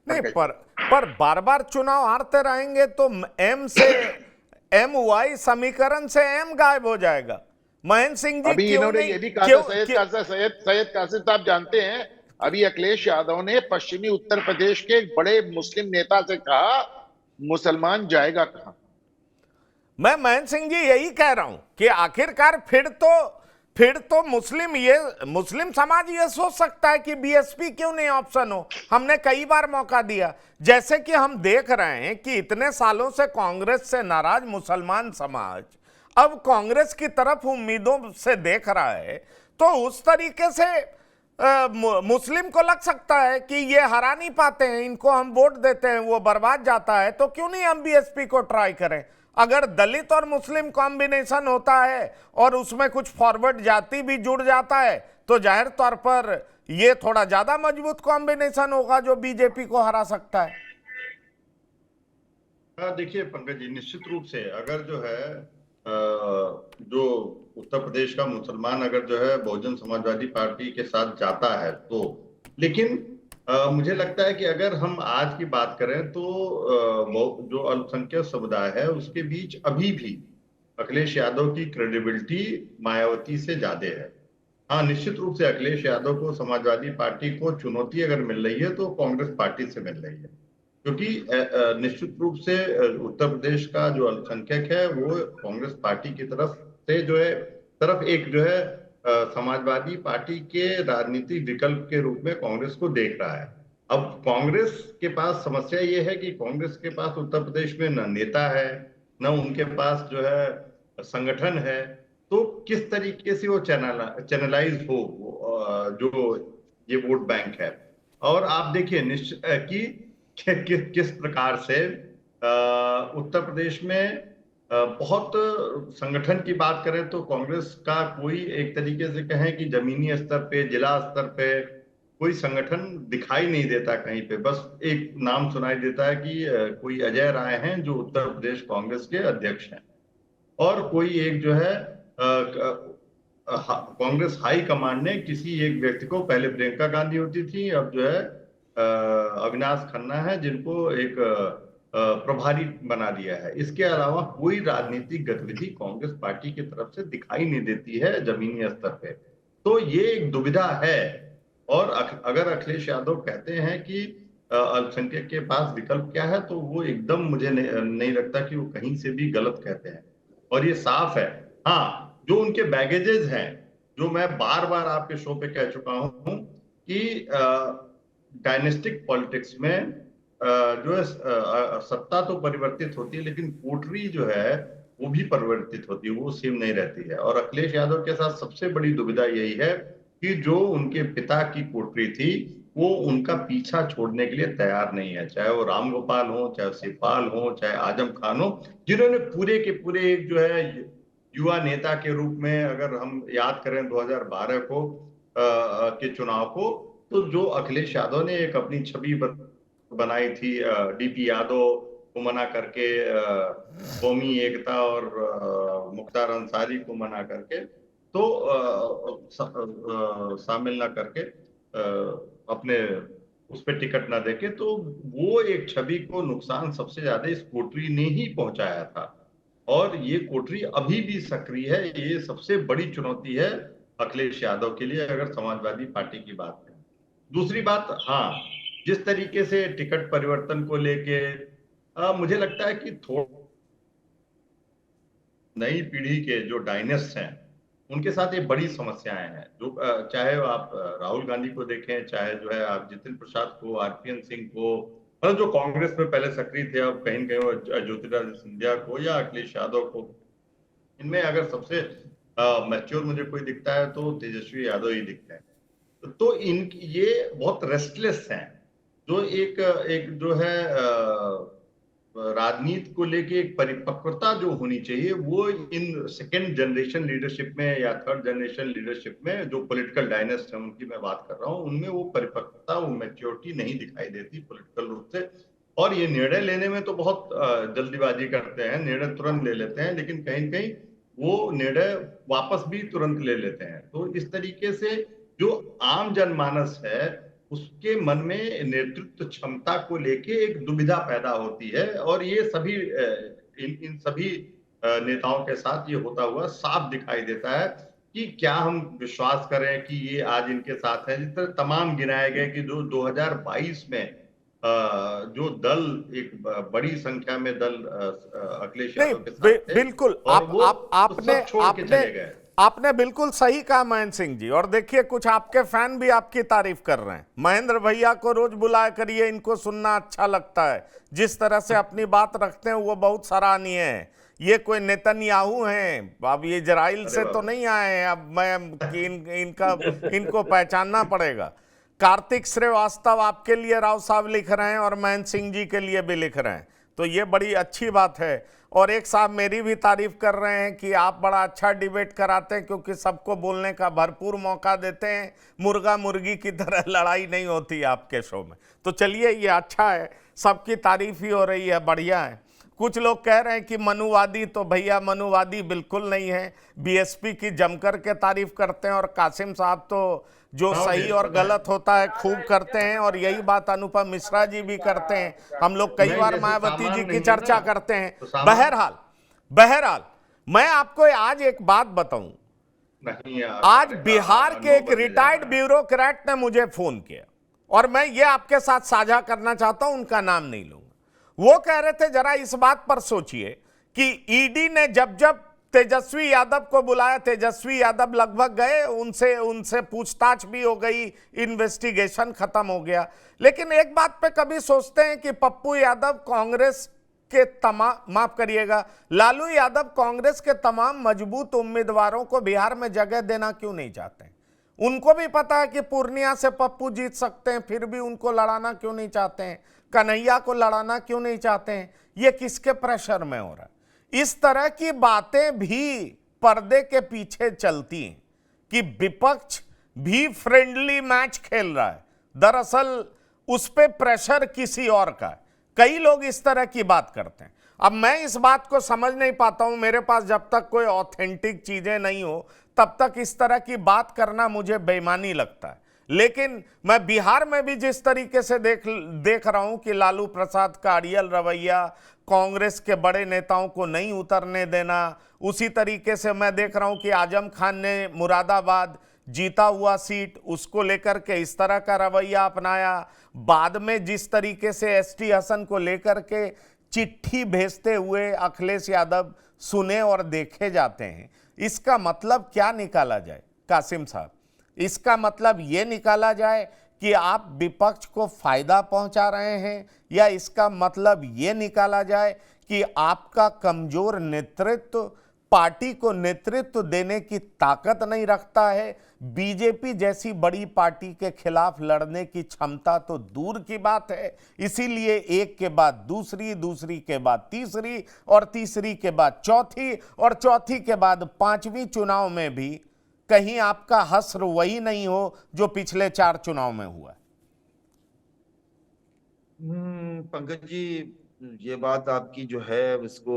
नहीं, पंकज। पर बार बार चुनाव हारते रहेंगे तो एम से एम वाई समीकरण से एम गायब हो जाएगा। महेंद्र सिंह जी अभी क्यों इन्होंने नहीं, ये भी कहा था, क्यों, क्यों? सैयद कासिम साहब जानते हैं, अभी अखिलेश यादव ने पश्चिमी उत्तर प्रदेश के एक बड़े मुस्लिम नेता से कहा, मुसलमान जाएगा कहां। मैं महेंद्र सिंह जी यही कह रहा हूं कि आखिरकार फिर तो मुस्लिम समाज ये सोच सकता है कि बीएसपी क्यों नहीं ऑप्शन हो। हमने कई बार मौका दिया। जैसे कि हम देख रहे हैं कि इतने सालों से कांग्रेस से नाराज मुसलमान समाज अब कांग्रेस की तरफ उम्मीदों से देख रहा है। तो उस तरीके से मुस्लिम को लग सकता है कि ये हरा नहीं पाते हैं, इनको हम वोट देते हैं वो बर्बाद जाता है, तो क्यों नहीं हम बीएसपी को ट्राई करें। अगर दलित और मुस्लिम कॉम्बिनेशन होता है और उसमें कुछ फॉरवर्ड जाति भी जुड़ जाता है तो जाहिर तौर पर ये थोड़ा ज्यादा मजबूत कॉम्बिनेशन होगा जो बीजेपी को हरा सकता है। हाँ, देखिए पंकज जी, निश्चित रूप से अगर जो है जो उत्तर प्रदेश का मुसलमान अगर जो है बहुजन समाजवादी पार्टी के साथ जाता है तो, लेकिन मुझे लगता है कि अगर हम आज की बात करें तो जो अल्पसंख्यक समुदाय है उसके बीच अभी भी अखिलेश यादव की क्रेडिबिलिटी मायावती से ज्यादा है। हाँ, निश्चित रूप से अखिलेश यादव को समाजवादी पार्टी को चुनौती अगर मिल रही है तो कांग्रेस पार्टी से मिल रही है, क्योंकि निश्चित रूप से उत्तर प्रदेश का जो अल्पसंख्यक है वो कांग्रेस पार्टी की तरफ से जो है तरफ एक जो है समाजवादी पार्टी के राजनीतिक विकल्प के रूप में कांग्रेस को देख रहा है। अब कांग्रेस के पास समस्या ये है कि कांग्रेस के पास उत्तर प्रदेश में न नेता है, न उनके पास जो है संगठन है। तो किस तरीके से वो चैनलाइज हो जो ये वोट बैंक है। और आप देखिए निश्चित कि किस प्रकार से उत्तर प्रदेश में बहुत संगठन की बात करें तो कांग्रेस का कोई एक तरीके से कहें कि जमीनी स्तर पे, जिला स्तर पे कोई संगठन दिखाई नहीं देता कहीं पे। बस एक नाम सुनाई देता है कि कोई अजय राय हैं जो उत्तर प्रदेश कांग्रेस के अध्यक्ष हैं, और कोई एक जो है कांग्रेस हाई कमांड ने किसी एक व्यक्ति को, पहले प्रियंका गांधी होती थी, अब जो है अविनाश खन्ना है, जिनको एक प्रभारी बना दिया है। इसके अलावा कोई राजनीतिक गतिविधि कांग्रेस पार्टी की तरफ से दिखाई नहीं देती है जमीनी स्तर पे। तो ये एक दुविधा है। और अगर अखिलेश यादव कहते हैं कि अल्पसंख्यक के पास विकल्प क्या है, तो वो एकदम मुझे नहीं लगता कि वो कहीं से भी गलत कहते हैं, और ये साफ है। हाँ, जो उनके बैगेजेस हैं, जो मैं बार बार आपके शो पे कह चुका हूं कि डायनेस्टिक पॉलिटिक्स में जो है सत्ता तो परिवर्तित होती है लेकिन कोटरी जो है वो भी परिवर्तित होती है, वो सेम नहीं रहती है। और अखिलेश यादव के साथ सबसे बड़ी दुविधा यही है कि जो उनके पिता की कोटरी थी वो उनका पीछा छोड़ने के लिए तैयार नहीं है, चाहे वो राम गोपाल हो, चाहे शिवपाल हो, चाहे आजम खान हो, जिन्होंने पूरे के पूरे एक जो है युवा नेता के रूप में, अगर हम याद करें 2012 को के चुनाव को, तो जो अखिलेश यादव ने एक अपनी छवि बनाई थी डीपी यादव को मना करके, कौमी एकता और मुख्तार अंसारी को मना करके, तो शामिल ना करके अपने उस पर टिकट ना देके, तो वो एक छवि को नुकसान सबसे ज्यादा इस कोटरी ने ही पहुंचाया था। और ये कोटरी अभी भी सक्रिय है। ये सबसे बड़ी चुनौती है अखिलेश यादव के लिए अगर समाजवादी पार्टी की बात करें। दूसरी बात, हाँ, जिस तरीके से टिकट परिवर्तन को लेके मुझे लगता है कि थोड़ा नई पीढ़ी के जो डायनेस्ट हैं उनके साथ ये बड़ी समस्याएं हैं। जो चाहे आप राहुल गांधी को देखें, चाहे जो है आप जितिन प्रसाद को, आरपीएन सिंह को, मतलब जो कांग्रेस में पहले सक्रिय थे, अब कहीं कहीं वो ज्योतिरादित्य सिंधिया को या अखिलेश यादव को, इनमें अगर सबसे मैच्योर मुझे कोई दिखता है तो तेजस्वी यादव ही दिखते हैं। तो इन ये बहुत रेस्टलेस हैं। जो एक एक जो है राजनीति को लेके एक परिपक्वता जो होनी चाहिए, वो इन सेकेंड जनरेशन लीडरशिप में या थर्ड जनरेशन लीडरशिप में जो पॉलिटिकल डायनेस्ट है उनकी मैं बात कर रहा हूँ, उनमें वो परिपक्वता, वो मैच्योरिटी नहीं दिखाई देती पॉलिटिकल रूप से। और ये निर्णय लेने में तो बहुत जल्दीबाजी करते हैं, निर्णय तुरंत ले लेते हैं, लेकिन कहीं कहीं वो निर्णय वापस भी तुरंत ले लेते हैं। तो इस तरीके से जो आम जनमानस है उसके मन में नेतृत्व क्षमता को लेके एक दुविधा पैदा होती है। और ये सभी इन सभी नेताओं के साथ ये होता हुआ साफ दिखाई देता है कि क्या हम विश्वास करें कि ये आज इनके साथ है। जिस तरह तमाम गिनाए गए कि जो 2022 में जो दल एक बड़ी संख्या में दल अखिलेश नहीं, यादव के साथ थे, बिल्कुल और वो आपने सब छोड़ के चले गए। आपने बिल्कुल सही कहा महेंद्र सिंह जी। और देखिए, कुछ आपके फैन भी आपकी तारीफ कर रहे हैं। महेंद्र भैया को रोज बुलाया करिए, इनको सुनना अच्छा लगता है। जिस तरह से अपनी बात रखते हैं वो बहुत सराहनीय है। ये कोई नेतन्याहू हैं, अब ये इजराइल से तो नहीं आए हैं। अब मैं इनको पहचानना पड़ेगा। कार्तिक श्रीवास्तव आपके लिए राव साहब लिख रहे हैं और महेंद्र सिंह जी के लिए भी लिख रहे हैं, तो ये बड़ी अच्छी बात है। और एक साहब मेरी भी तारीफ कर रहे हैं कि आप बड़ा अच्छा डिबेट कराते हैं, क्योंकि सबको बोलने का भरपूर मौका देते हैं। मुर्गा मुर्गी की तरह लड़ाई नहीं होती आपके शो में। तो चलिए, ये अच्छा है, सबकी तारीफ ही हो रही है, बढ़िया है। कुछ लोग कह रहे हैं कि मनुवादी, तो भैया मनुवादी बिल्कुल नहीं है। बीएसपी की जमकर के तारीफ करते हैं, और कासिम साहब तो जो सही और गलत होता है खूब करते हैं। और यही बात अनुपम मिश्रा जी भी करते हैं। हम लोग कई बार मायावती जी की चर्चा करते हैं। बहरहाल मैं आपको आज एक बात बताऊं। आज बिहार के एक रिटायर्ड ब्यूरोक्रेट ने मुझे फोन किया, और मैं ये आपके साथ साझा करना चाहता हूं, उनका नाम नहीं लूंगा। वो कह रहे थे, जरा इस बात पर सोचिए कि ईडी ने जब जब तेजस्वी यादव को बुलाया, तेजस्वी यादव लगभग गए, उनसे पूछताछ भी हो गई, इन्वेस्टिगेशन खत्म हो गया। लेकिन एक बात पे कभी सोचते हैं कि पप्पू यादव कांग्रेस के माफ करिएगा, लालू यादव कांग्रेस के तमाम मजबूत उम्मीदवारों को बिहार में जगह देना क्यों नहीं चाहते? उनको भी पता है कि पूर्णिया से पप्पू जीत सकते हैं, फिर भी उनको लड़ाना क्यों नहीं चाहते हैं? कन्हैया को लड़ाना क्यों नहीं चाहते हैं? ये किसके प्रेशर में हो रहा है? इस तरह की बातें भी पर्दे के पीछे चलती हैं कि विपक्ष भी फ्रेंडली मैच खेल रहा है, दरअसल उस पे प्रेशर किसी और का है। कई लोग इस तरह की बात करते हैं। अब मैं इस बात को समझ नहीं पाता हूं, मेरे पास जब तक कोई ऑथेंटिक चीजें नहीं हो तब तक इस तरह की बात करना मुझे बेईमानी लगता है। लेकिन मैं बिहार में भी जिस तरीके से देख रहा हूं कि लालू प्रसाद का अड़ियल रवैया, कांग्रेस के बड़े नेताओं को नहीं उतरने देना, उसी तरीके से मैं देख रहा हूं कि आजम खान ने मुरादाबाद जीता हुआ सीट, उसको लेकर के इस तरह का रवैया अपनाया। बाद में जिस तरीके से एसटी हसन को लेकर के चिट्ठी भेजते हुए अखिलेश यादव सुने और देखे जाते हैं, इसका मतलब क्या निकाला जाए कासिम साहब? इसका मतलब यह निकाला जाए कि आप विपक्ष को फायदा पहुंचा रहे हैं, या इसका मतलब यह निकाला जाए कि आपका कमजोर नेतृत्व पार्टी को नेतृत्व देने की ताकत नहीं रखता है? बीजेपी जैसी बड़ी पार्टी के खिलाफ लड़ने की क्षमता तो दूर की बात है, इसीलिए एक के बाद दूसरी, दूसरी के बाद तीसरी, और तीसरी के बाद चौथी, और चौथी के बाद पांचवी चुनाव में भी कहीं आपका हश्र वही नहीं हो जो पिछले 4 चुनाव में हुआ। पंकज जी, ये बात आपकी जो है उसको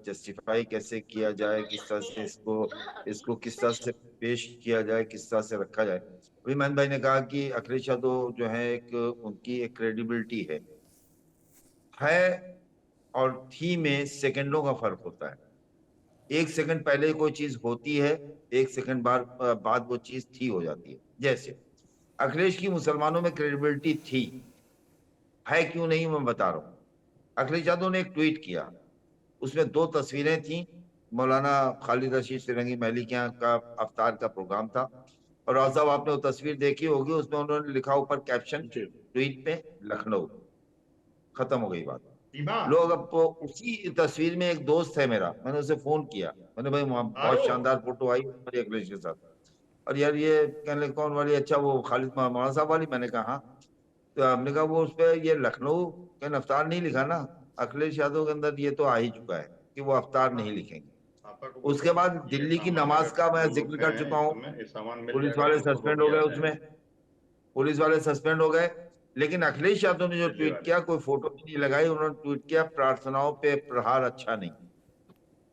जस्टिफाई कैसे किया जाए, किस तरह से इसको किस तरह से पेश किया जाए, किस तरह से रखा जाए। अभी महेंद्र भाई ने कहा कि अखिलेश यादव जो है उनकी एक क्रेडिबिलिटी है और थी में सेकंडों का फर्क होता है। 1 सेकंड पहले कोई चीज होती है, 1 सेकंड बाद वो चीज थी हो जाती है। जैसे अखिलेश की मुसलमानों में क्रेडिबिलिटी थी, है क्यों नहीं मैं बता रहा हूँ। अखिलेश यादव ने एक ट्वीट किया, उसमें 2 तस्वीरें थी। मौलाना खालिद रशीद फिरंगी महली के यहाँ का अफ्तार का प्रोग्राम था, और राव साहब आपने वो तस्वीर देखी होगी, उसमें उन्होंने लिखा ऊपर कैप्शन ट्वीट पे, लखनऊ। खत्म हो गई बात। लोग अब उसी तस्वीर में एक दोस्त है मेरा, मैंने उसे फोन किया, मैंने भाई बहुत शानदार फोटो आई मेरी अखिलेश के साथ, और यार ये कहने लगे कौन वाली? अच्छा वो खालिद मौलाना साहब वाली। मैंने कहा हाँ। तो हमने कहा वो उस पर ये लखनऊ का अफ्तार नहीं लिखा ना, अखिलेश यादव के अंदर ये तो आ ही चुका है कि वो अफ्तार नहीं लिखेंगे। उसके बाद दिल्ली की नमाज का मैं जिक्र कर चुका हूँ, पुलिस वाले सस्पेंड हो गए, उसमें पुलिस वाले सस्पेंड हो गए। लेकिन अखिलेश यादव ने जो ट्वीट किया, कोई फोटो नहीं लगाई, उन्होंने ट्वीट किया प्रार्थनाओं पे प्रहार अच्छा नहीं।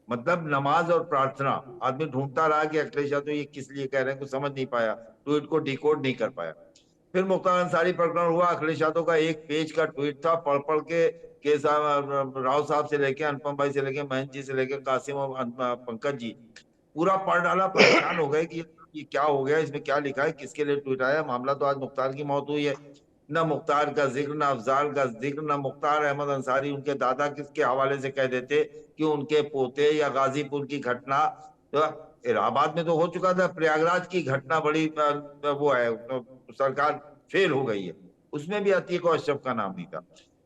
मतलब नमाज और प्रार्थना, आदमी ढूंढता रहा कि अखिलेश यादव ये किस लिए कह रहे हैं, कुछ समझ नहीं पाया, ट्वीट को डिकोड नहीं कर पाया। फिर मुख्तार अंसारी प्रकरण हुआ, अखिलेश यादव का एक पेज का ट्वीट था, पढ़ पढ़ के राव साहब से लेके अनुपम भाई से लेके महेंद्र जी से लेके कासिम और पंकज जी पूरा पढ़ डाला, परेशान हो गए कि ये क्या हो गया, इसमें क्या लिखा है, किसके लिए ट्वीट आया। मामला तो आज मुख्तार की मौत हुई है, न मुख्तार का जिक्र, न अफजाल का जिक्र, न मुख्तार अहमद अंसारी उनके दादा किसके हवाले से कह देते कि उनके पोते, या गाजीपुर की घटना तो इलाहाबाद में तो हो चुका था, प्रयागराज की घटना बड़ी वो है, सरकार फेल हो गई है, उसमें भी अतीक और अशरफ का नाम नहीं था।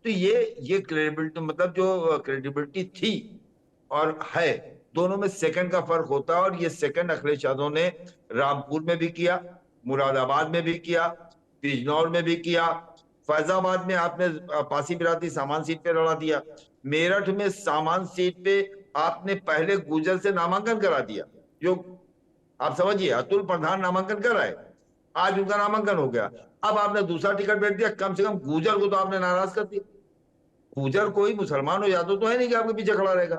तो ये क्रेडिबिलिटी, मतलब जो क्रेडिबिलिटी थी और है, दोनों में सेकंड का फर्क होता है। और ये सेकंड अखिलेश यादव ने रामपुर में भी किया, मुरादाबाद में भी किया, बिजनौर में भी किया, फैजाबाद में आपने पासी बिरादरी सामान सीट पे लड़ा दिया, मेरठ में सामान सीट पे आपने पहले गुजर से नामांकन करा दिया, जो आप समझिए अतुल प्रधान नामांकन कराए, आज उनका नामांकन हो गया। अब आपने दूसरा टिकट बैठ दिया, कम से कम गुजर को तो आपने नाराज कर दिया। गुजर कोई मुसलमान हो यादव तो है नहीं कि आपके पीछे खड़ा रहेगा।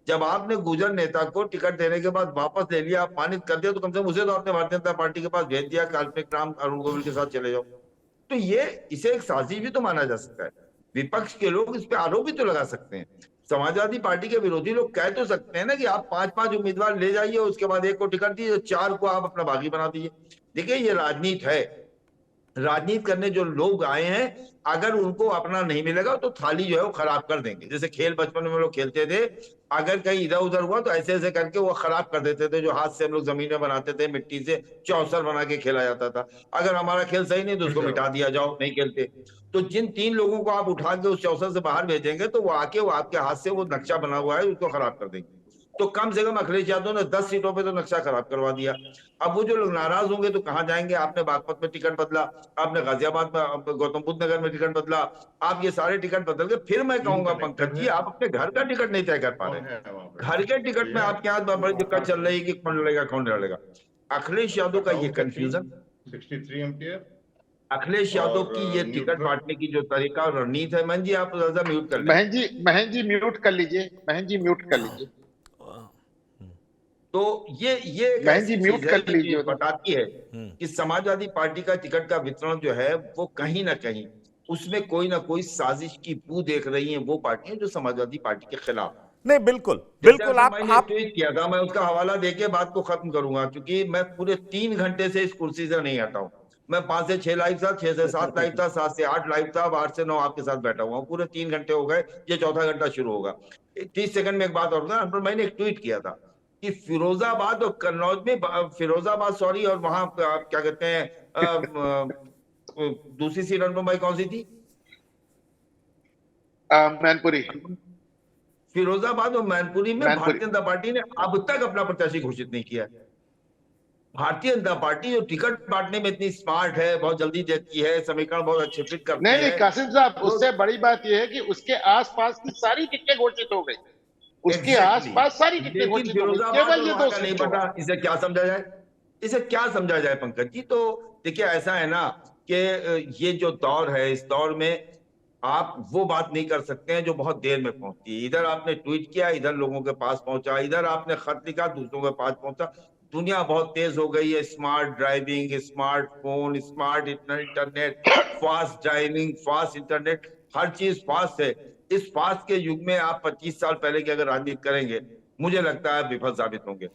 जब आपने गुजर नेता को टिकट देने के बाद वापस ले लिया, अपमानित कर दिया, तो कम से कम उसे तो आपने भारतीय जनता पार्टी के पास भेज दिया, काल्पनिक राम अरुण गोविल के साथ चले जाओ। तो ये इसे एक साजिश भी तो माना जा सकता है। विपक्ष के लोग इस पे आरोप भी तो लगा सकते हैं। समाजवादी पार्टी के विरोधी लोग कह तो सकते हैं ना कि आप 5-5 उम्मीदवार ले जाइए, उसके बाद एक को टिकट दीजिए, 4 को आप अपना बागी बना दीजिए। देखिए ये राजनीति है, राजनीति करने जो लोग आए हैं, अगर उनको अपना नहीं मिलेगा तो थाली जो है वो खराब कर देंगे। जैसे खेल बचपन में लोग खेलते थे, अगर कहीं इधर उधर हुआ तो ऐसे ऐसे करके वो खराब कर देते थे, जो हाथ से हम लोग जमीन में बनाते थे, मिट्टी से चौसर बना के खेला जाता था। अगर हमारा खेल सही नहीं तो उसको मिटा दिया, जाओ नहीं खेलते। तो जिन 3 लोगों को आप उठा के उस चौसर से बाहर भेजेंगे तो वो आके वो आपके हाथ से वो नक्शा बना हुआ है उसको खराब कर देंगे। तो कम से कम अखिलेश यादव ने 10 सीटों पे तो नक्शा खराब करवा दिया। अब वो जो लोग नाराज होंगे तो कहां जाएंगे? आपने बागपत में टिकट बदला, आपने गाजियाबाद में, गौतम बुद्ध नगर में टिकट बदला, आप ये सारे टिकट बदल के, फिर मैं कहूंगा पंकज जी आप अपने घर का टिकट नहीं तय कर पा रहे। घर के टिकट में आपके यहाँ बड़ी दिक्कत चल रही है कि कौन लड़ेगा कौन लड़ेगा। अखिलेश यादव का ये कंफ्यूजन, 63 एम्पियर, अखिलेश यादव की ये टिकट बांटने की जो तरीका और रणनीति है। मन जी आप म्यूट कर लें। महन जी म्यूट कर लीजिए, महन जी म्यूट कर लीजिए। तो ये महन जी म्यूट कर लीजिए। बताती है कि समाजवादी पार्टी का टिकट का वितरण जो है वो कहीं ना कहीं उसमें कोई ना कोई साजिश की बू देख रही है वो पार्टियां जो समाजवादी पार्टी के खिलाफ। नहीं बिल्कुल बिल्कुल, आप ट्वीट किया था, मैं उसका हवाला देके बात को खत्म करूंगा, क्योंकि मैं पूरे 3 घंटे से इस कुर्सी से नहीं हटा हूं। मैं 5 से 6 लाइव था, 6 से 7 लाइव था, 7 से 8 लाइव था, 8 से 9 आपके साथ बैठा हुआ हूं। पूरे 3 घंटे हो गए, ये चौथा घंटा शुरू होगा। 30 सेकंड में एक बात और था, मैंने एक ट्वीट किया था कि फिरोजाबाद और कन्नौज में, फिरोजाबाद सॉरी, और वहां क्या कहते हैं दूसरी सीट अनुपम भाई कौन सी थी? मैनपुरी। फिरोजाबाद और मैनपुरी में भारतीय जनता पार्टी ने अब तक अपना प्रत्याशी घोषित नहीं किया है। भारतीय जनता पार्टी जो टिकट बांटने में इतनी स्मार्ट है, बहुत जल्दी देती है, समीकरण बहुत अच्छे फिट करती है। नहीं कासिम साहब, उससे बड़ी बात यह है कि उसके आसपास की सारी टिकटें घोषित हो गई, उसके आसपास सारी टिकटें घोषित हो गई, केवल ये 2 सीट नहीं बटा। इसे क्या समझा जाए, इसे क्या समझा जाए पंकज जी? तो देखिए ऐसा है ना कि ये जो दौर है, इस दौर में आप वो बात नहीं कर सकते हैं जो बहुत देर में पहुंचती है। इधर आपने ट्वीट किया, इधर लोगों के पास पहुंचा, इधर आपने खत लिखा, दूसरों के पास पहुंचा। दुनिया बहुत तेज हो गई है, smart driving, smartphone, smart internet, fast driving, fast internet, हर चीज फास्ट है। इस फास्ट के युग में आप 25 साल पहले की अगर राजनीति करेंगे, मुझे लगता है विफल साबित होंगे।